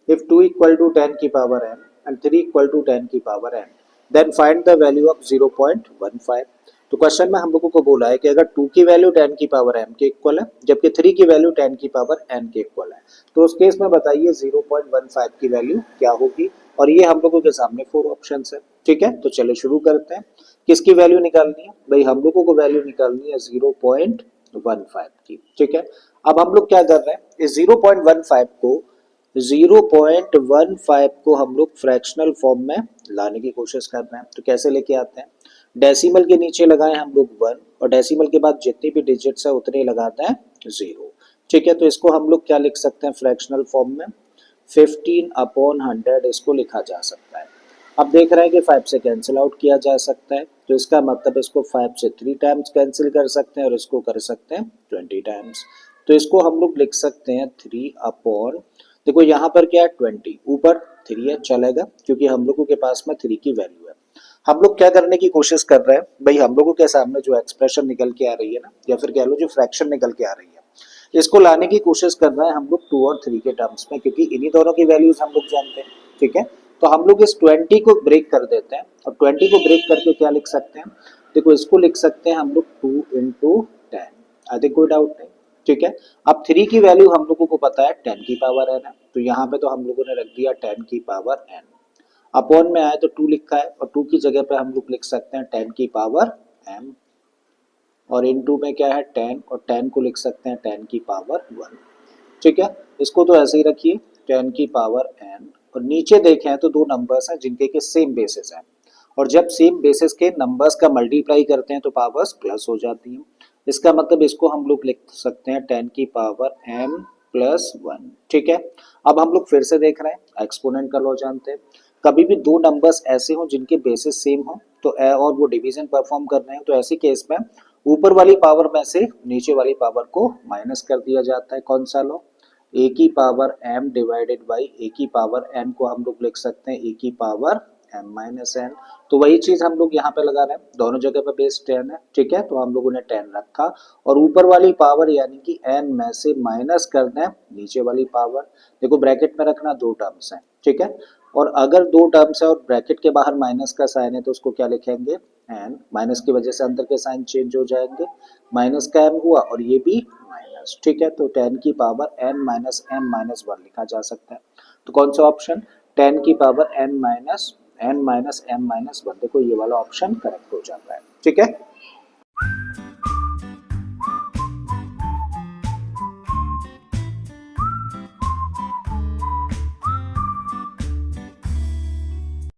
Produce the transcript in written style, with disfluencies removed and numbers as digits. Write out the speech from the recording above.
If 2 equal to 10 की power n and 3 equal to 10 की power n, then find the value of 0.15. तो question में हम लोगों को बोला है कि अगर 2 की वैल्यू 10 की पावर m के इक्वल है जबकि 3 की वैल्यू 10 की पावर n के इक्वल है, तो उस केस में बताइए 0.15 की वैल्यू क्या होगी। और ये हम लोगों के सामने 4 ऑप्शन है। ठीक है, तो चलो शुरू करते हैं। किसकी वैल्यू निकालनी है भाई, हम लोगों को वैल्यू निकालनी है 0.15 की। ठीक है, अब हम लोग क्या कर रहे हैं, इस 0.15 को हम लोग फ्रैक्शनल फॉर्म में लाने की कोशिश कर रहे हैं। तो कैसे लेके आते हैं, डेसिमल के नीचे लगाए हम लोग 1 और डेसिमल के बाद जितनी भी डिजिट्स है उतने लगाते हैं 0। ठीक है, तो इसको हम लोग क्या लिख सकते हैं फ्रैक्शनल फॉर्म में, 15/100 इसको लिखा जा सकता है। अब देख रहे हैं कि 5 से कैंसिल आउट किया जा सकता है, तो इसका मतलब इसको 5 से 3 टाइम्स कैंसिल कर सकते हैं और इसको कर सकते हैं 20 टाइम्स। तो इसको हम लोग लिख सकते हैं 3 अपॉन, देखो यहाँ पर क्या है 20, ऊपर 3 है चलेगा क्योंकि हम लोगों के पास में 3 की वैल्यू है। हम लोग क्या करने की कोशिश कर रहे हैं भाई, हम लोगों के सामने जो एक्सप्रेशन निकल के आ रही है ना, या फिर कह लो जो फ्रैक्शन निकल के आ रही है, इसको लाने की कोशिश कर रहे हैं हम लोग 2 और 3 के टर्म्स में, क्योंकि इन्हीं दोनों की वैल्यूज हम लोग जानते हैं। ठीक है, तो हम लोग इस 20 को ब्रेक कर देते हैं और 20 को ब्रेक करके क्या लिख सकते हैं, देखो इसको लिख सकते हैं हम लोग 2 इंटू 10। आई थिंक कोई डाउट नहीं। ठीक है, अब 3 की वैल्यू हम लोगों को पता है 10 की पावर n है, तो यहाँ पे तो हम लोगों ने रख दिया 10 की पावर n। अपॉन में आए तो 2 लिखा है और 2 की जगह पे हम लोग लिख सकते हैं 10 की पावर m, और इनटू में क्या है 10 और 10 को लिख सकते हैं 10 की पावर 1। ठीक है, इसको तो ऐसे ही रखिए 10 की पावर n, और नीचे देखें तो दो नंबर्स हैं जिनके के सेम बेसिस हैं, और जब सेम बेसिस के नंबर्स का मल्टीप्लाई करते हैं तो पावर्स प्लस हो जाती हैं। इसका मतलब इसको हम लोग लिख सकते हैं 10 की पावर m प्लस 1। ठीक है, अब हम लोग फिर से देख रहे हैं एक्सपोनेंट का लॉ जानते हैं, कभी भी दो नंबर्स ऐसे हों जिनके बेसिस सेम हो तो और वो डिवीजन परफॉर्म कर रहे हैं, तो ऐसे केस में ऊपर वाली पावर में से नीचे वाली पावर को माइनस कर दिया जाता है। कौन सा लॉ, ए की पावर m डिवाइडेड बाई ए की पावर n को हम लोग लिख सकते हैं ए की पावर m माइनस n। तो वही चीज हम लोग यहाँ पे लगा रहे हैं, दोनों जगह पे बेस 10 है। ठीक है, तो हम लोगों ने 10 रखा और ऊपर वाली पावर यानी कि n में से माइनस करना है नीचे वाली पावर। देखो ब्रैकेट में रखना, दो टर्म्स हैं। ठीक है, और अगर दो टर्म्स है और ब्रैकेट के बाहर माइनस का साइन है तो उसको क्या लिखेंगे n, माइनस की वजह से अंदर के साइन चेंज हो जाएंगे, माइनस का m हुआ और ये भी माइनस। ठीक है, तो 10 की power n minus m minus 1 लिखा जा सकता है। तो कौन सा ऑप्शन, 10 की power n minus m minus 1, देखो ये वाला ऑप्शन करेक्ट हो जाता है। ठीक है।